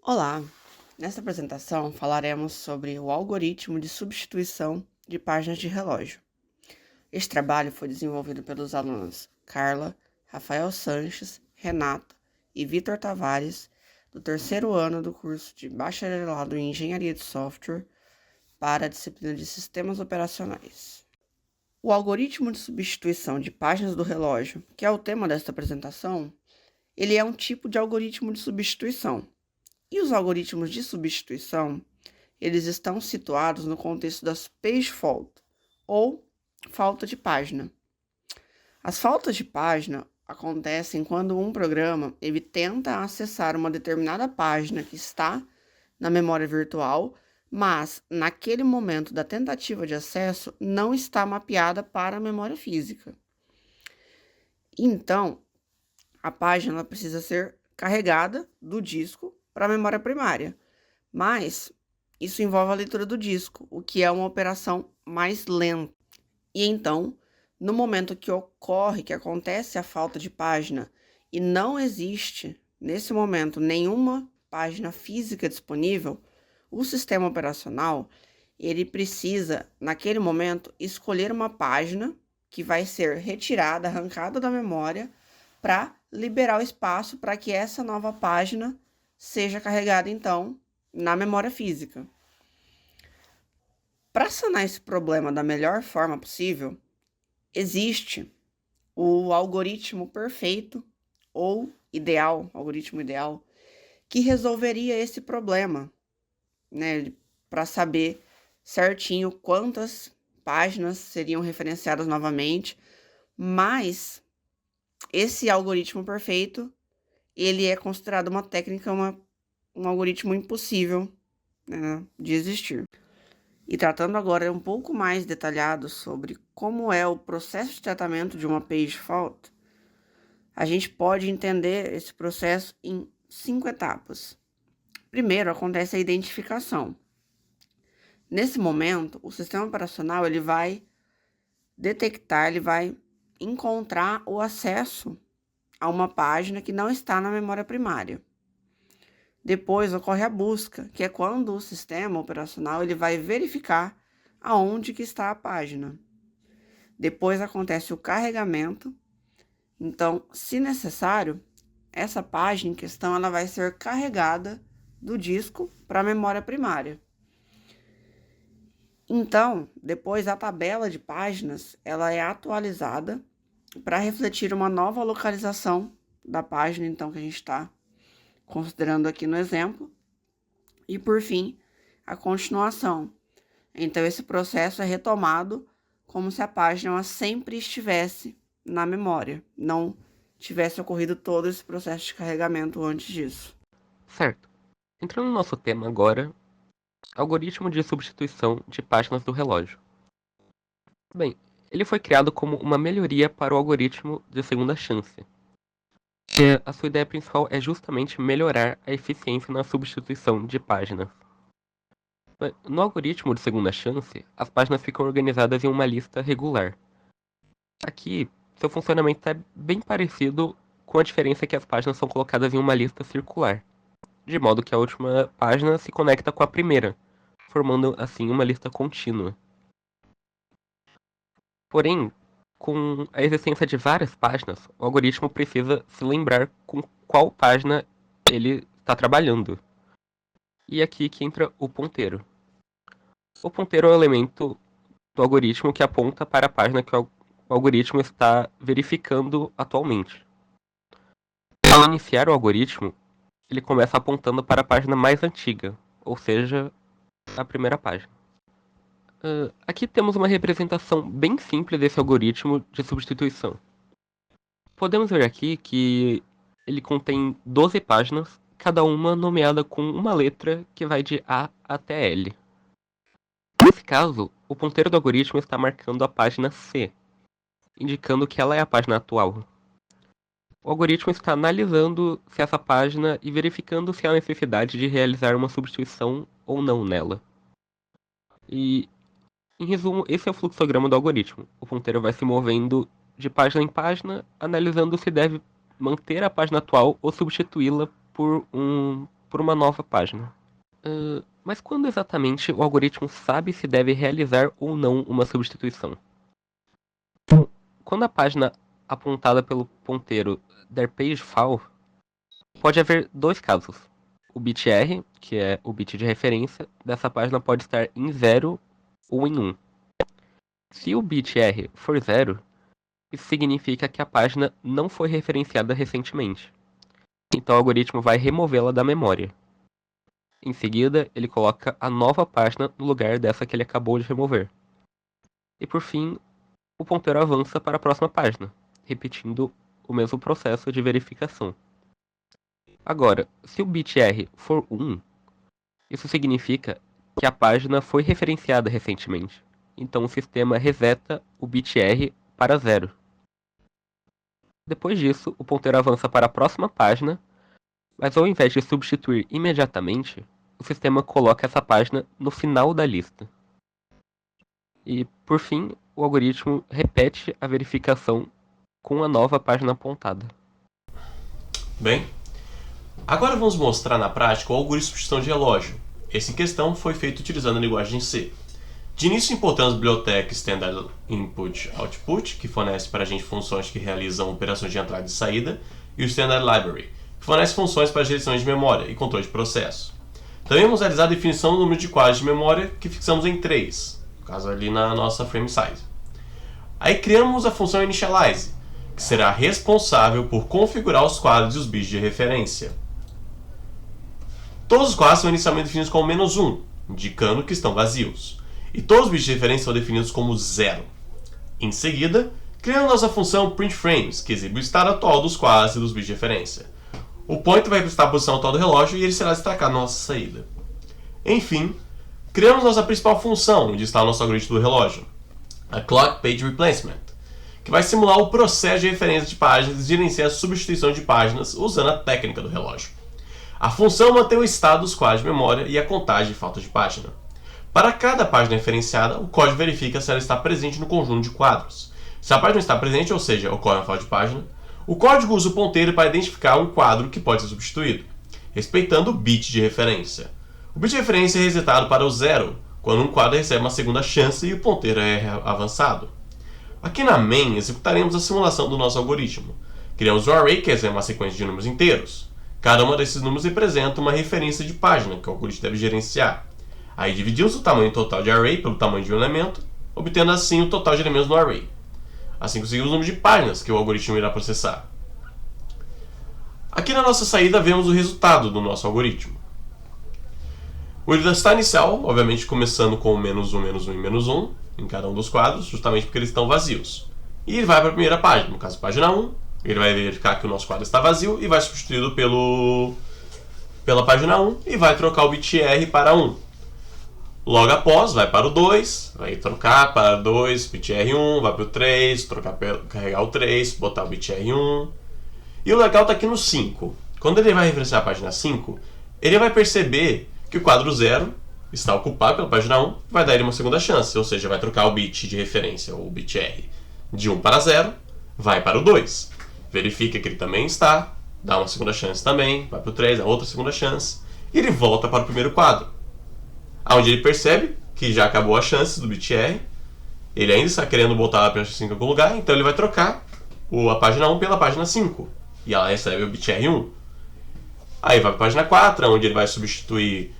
Olá! Nesta apresentação falaremos sobre o algoritmo de substituição de páginas de relógio. Este trabalho foi desenvolvido pelos alunos Carla, Rafael Sanches, Renata e Vitor Tavares, do terceiro ano do curso de Bacharelado em Engenharia de Software para a disciplina de Sistemas Operacionais. O algoritmo de substituição de páginas do relógio, que é o tema desta apresentação, ele é um tipo de algoritmo de substituição. E os algoritmos de substituição, eles estão situados no contexto das page fault, ou falta de página. As faltas de página acontecem quando um programa ele tenta acessar uma determinada página que está na memória virtual, mas naquele momento da tentativa de acesso não está mapeada para a memória física. Então, a página precisa ser carregada do disco para a memória primária, mas isso envolve a leitura do disco, o que é uma operação mais lenta. E então, no momento que acontece a falta de página e não existe, nesse momento, nenhuma página física disponível, o sistema operacional, ele precisa, naquele momento, escolher uma página que vai ser retirada, arrancada da memória, para liberar o espaço para que essa nova página seja carregada, então, na memória física. Para sanar esse problema da melhor forma possível, existe o algoritmo perfeito ou ideal, algoritmo ideal, que resolveria esse problema, né, para saber certinho quantas páginas seriam referenciadas novamente, mas esse algoritmo perfeito, ele é considerado uma técnica, um algoritmo impossível, né, de existir. E tratando agora um pouco mais detalhado sobre como é o processo de tratamento de uma page fault, a gente pode entender esse processo em 5 etapas. Primeiro, acontece a identificação. Nesse momento, o sistema operacional ele vai detectar, ele vai encontrar o acesso a uma página que não está na memória primária. Depois ocorre a busca, que é quando o sistema operacional ele vai verificar aonde que está a página. Depois acontece o carregamento. Então, se necessário, essa página em questão ela vai ser carregada do disco para a memória primária. Então, depois a tabela de páginas ela é atualizada para refletir uma nova localização da página, então, que a gente está considerando aqui no exemplo. E, por fim, a continuação. Então, esse processo é retomado como se a página sempre estivesse na memória, não tivesse ocorrido todo esse processo de carregamento antes disso. Certo. Entrando no nosso tema agora, algoritmo de substituição de páginas do relógio. Bem, ele foi criado como uma melhoria para o algoritmo de segunda chance. E a sua ideia principal é justamente melhorar a eficiência na substituição de páginas. No algoritmo de segunda chance, as páginas ficam organizadas em uma lista regular. Aqui, seu funcionamento é bem parecido, com a diferença que as páginas são colocadas em uma lista circular, de modo que a última página se conecta com a primeira, formando assim uma lista contínua. Porém, com a existência de várias páginas, o algoritmo precisa se lembrar com qual página ele está trabalhando. E aqui que entra o ponteiro. O ponteiro é o elemento do algoritmo que aponta para a página que o algoritmo está verificando atualmente. Ao iniciar o algoritmo, ele começa apontando para a página mais antiga, ou seja, a primeira página. Aqui temos uma representação bem simples desse algoritmo de substituição. Podemos ver aqui que ele contém 12 páginas, cada uma nomeada com uma letra que vai de A até L. Nesse caso, o ponteiro do algoritmo está marcando a página C, indicando que ela é a página atual. O algoritmo está analisando se essa página e verificando se há necessidade de realizar uma substituição ou não nela. E, em resumo, esse é o fluxograma do algoritmo. O ponteiro vai se movendo de página em página, analisando se deve manter a página atual ou substituí-la por por uma nova página. Mas quando exatamente o algoritmo sabe se deve realizar ou não uma substituição? Quando a página apontada pelo ponteiro der pagefall, pode haver dois casos. O bit R, que é o bit de referência dessa página, pode estar em 0 ou em 1. Se o bit R for 0, isso significa que a página não foi referenciada recentemente. Então o algoritmo vai removê-la da memória. Em seguida, ele coloca a nova página no lugar dessa que ele acabou de remover. E por fim, o ponteiro avança para a próxima página, repetindo o mesmo processo de verificação. Agora, se o bit R for 1, isso significa que a página foi referenciada recentemente. Então o sistema reseta o bit R para 0. Depois disso, o ponteiro avança para a próxima página, mas ao invés de substituir imediatamente, o sistema coloca essa página no final da lista. E, por fim, o algoritmo repete a verificação com a nova página apontada. Bem, agora vamos mostrar na prática o algoritmo de substituição de relógio. Esse em questão foi feito utilizando a linguagem C. De início, importamos a biblioteca Standard Input Output, que fornece para a gente funções que realizam operações de entrada e saída, e o Standard Library, que fornece funções para gestões de memória e controle de processo. Também vamos realizar a definição do número de quadros de memória, que fixamos em 3, no caso ali na nossa frame size. Aí criamos a função Initialize, que será responsável por configurar os quadros e os bits de referência. Todos os quadros são inicialmente definidos como "-1", indicando que estão vazios. E todos os bits de referência são definidos como 0. Em seguida, criamos nossa função printFrames, que exibe o estado atual dos quadros e dos bits de referência. O pointer vai representar a posição atual do relógio e ele será destacado na nossa saída. Enfim, criamos nossa principal função, onde está o nosso algoritmo do relógio, a Clock Page Replacement, que vai simular o processo de referência de páginas e gerenciar a substituição de páginas usando a técnica do relógio. A função mantém o estado dos quadros de memória e a contagem de falta de página. Para cada página referenciada, o código verifica se ela está presente no conjunto de quadros. Se a página não está presente, ou seja, ocorre uma falta de página, o código usa o ponteiro para identificar um quadro que pode ser substituído, respeitando o bit de referência. O bit de referência é resetado para o 0 quando um quadro recebe uma segunda chance e o ponteiro é avançado. Aqui na main, executaremos a simulação do nosso algoritmo. Criamos um array, que é uma sequência de números inteiros. Cada um desses números representa uma referência de página que o algoritmo deve gerenciar. Aí dividimos o tamanho total de array pelo tamanho de um elemento, obtendo assim o total de elementos no array. Assim conseguimos o número de páginas que o algoritmo irá processar. Aqui na nossa saída vemos o resultado do nosso algoritmo. O estado inicial, obviamente começando com -1, -1 e -1 em cada um dos quadros, justamente porque eles estão vazios. E ele vai para a primeira página, no caso página 1, ele vai verificar que o nosso quadro está vazio e vai substituído pela página 1 e vai trocar o bit R para 1. Logo após, vai para o 2, vai trocar para 2, bit R1, vai para o 3, carregar o 3, botar o bit R1. E o legal está aqui no 5. Quando ele vai referenciar a página 5, ele vai perceber que o quadro 0 está ocupado pela página 1, vai dar ele uma segunda chance, ou seja, vai trocar o bit de referência, ou bit R, de 1 para 0, vai para o 2. Verifica que ele também está, dá uma segunda chance também, vai para o 3, dá outra segunda chance, e ele volta para o primeiro quadro, onde ele percebe que já acabou a chance do bit R, ele ainda está querendo botar a página 5 em algum lugar, então ele vai trocar a página 1 pela página 5, e ela recebe o bit R1. Aí vai para a página 4, onde ele vai substituir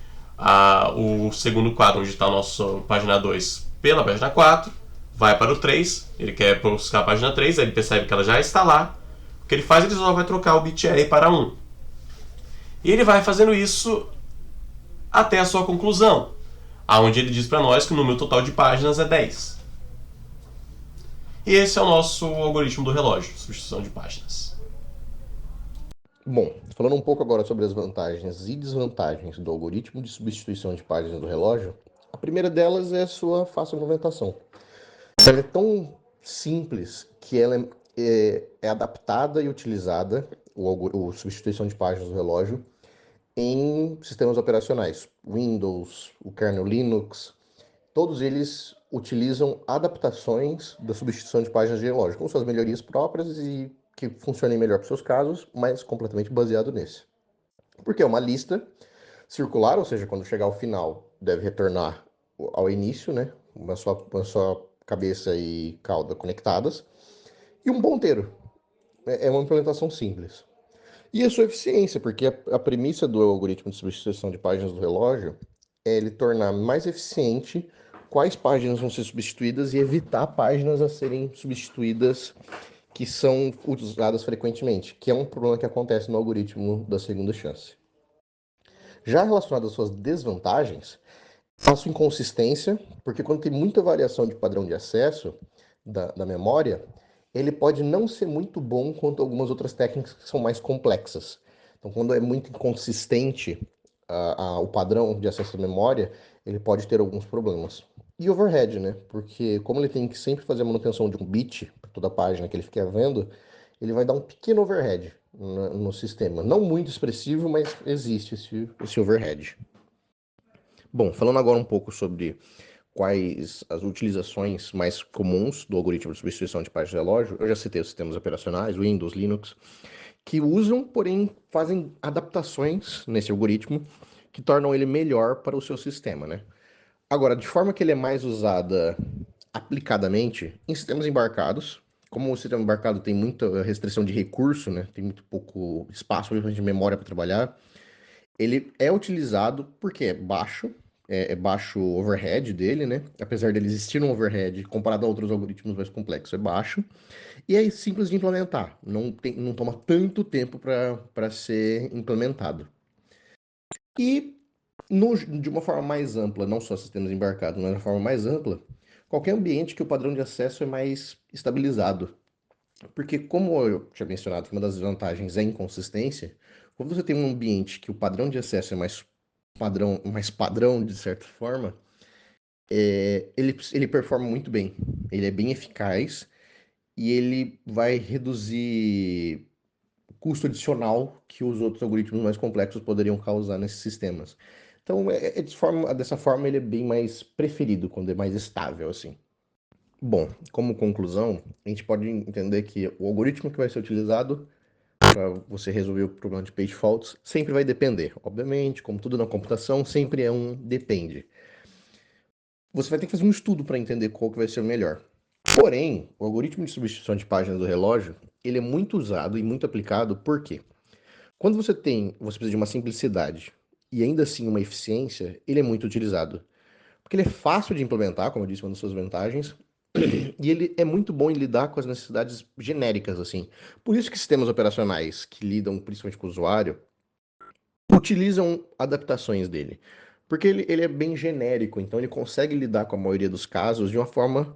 o segundo quadro, onde está a nossa página 2, pela página 4, vai para o 3, ele quer buscar a página 3, aí ele percebe que ela já está lá, o que ele faz, ele só vai trocar o bit R para 1. E ele vai fazendo isso até a sua conclusão, onde ele diz para nós que o número total de páginas é 10. E esse é o nosso algoritmo do relógio, substituição de páginas. Bom, falando um pouco agora sobre as vantagens e desvantagens do algoritmo de substituição de páginas do relógio, a primeira delas é a sua fácil implementação. Ela é tão simples que ela é adaptada e utilizada, a substituição de páginas do relógio, em sistemas operacionais, Windows, o kernel Linux, todos eles utilizam adaptações da substituição de páginas de relógio, com suas melhorias próprias e que funcionem melhor para os seus casos, mas completamente baseado nesse. Porque é uma lista circular, ou seja, quando chegar ao final, deve retornar ao início, né? Uma só cabeça e cauda conectadas, e um ponteiro. É uma implementação simples. E a sua eficiência, porque a premissa do algoritmo de substituição de páginas do relógio é ele tornar mais eficiente quais páginas vão ser substituídas e evitar páginas a serem substituídas que são usadas frequentemente, que é um problema que acontece no algoritmo da segunda chance. Já relacionado às suas desvantagens, a sua inconsistência, porque quando tem muita variação de padrão de acesso da memória, ele pode não ser muito bom quanto algumas outras técnicas que são mais complexas. Então, quando é muito inconsistente o padrão de acesso à memória, ele pode ter alguns problemas. E overhead, né? Porque como ele tem que sempre fazer a manutenção de um bit para toda a página que ele fica vendo, ele vai dar um pequeno overhead no sistema. Não muito expressivo, mas existe esse overhead. Bom, falando agora um pouco sobre quais as utilizações mais comuns do algoritmo de substituição de páginas de relógio, eu já citei os sistemas operacionais, Windows, Linux, que usam, porém fazem adaptações nesse algoritmo que tornam ele melhor para o seu sistema, né? Agora, de forma que ele é mais usada aplicadamente em sistemas embarcados, como o sistema embarcado tem muita restrição de recurso, né? Tem muito pouco espaço de memória para trabalhar, ele é utilizado porque é baixo, é baixo o overhead dele, né? Apesar dele existir um overhead comparado a outros algoritmos mais complexos, é baixo. E é simples de implementar, não toma tanto tempo para ser implementado. E de uma forma mais ampla, não só sistemas embarcados, mas de uma forma mais ampla, qualquer ambiente que o padrão de acesso é mais estabilizado. Porque, como eu tinha mencionado, que uma das vantagens é a inconsistência, quando você tem um ambiente que o padrão de acesso é mais padrão de certa forma, ele performa muito bem. Ele é bem eficaz e ele vai reduzir o custo adicional que os outros algoritmos mais complexos poderiam causar nesses sistemas. Então, dessa forma, ele é bem mais preferido, quando é mais estável, assim. Bom, como conclusão, a gente pode entender que o algoritmo que vai ser utilizado para você resolver o problema de page faults sempre vai depender. Obviamente, como tudo na computação, sempre é um depende. Você vai ter que fazer um estudo para entender qual que vai ser o melhor. Porém, o algoritmo de substituição de páginas do relógio, ele é muito usado e muito aplicado, por quê? Quando você precisa de uma simplicidade e ainda assim uma eficiência, ele é muito utilizado. Porque ele é fácil de implementar, como eu disse, uma das suas vantagens, e ele é muito bom em lidar com as necessidades genéricas, assim. Por isso que sistemas operacionais que lidam principalmente com o usuário utilizam adaptações dele. Porque ele é bem genérico, então ele consegue lidar com a maioria dos casos de uma forma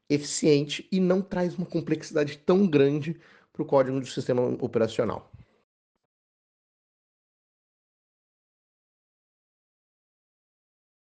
eficiente e não traz uma complexidade tão grande para o código do sistema operacional.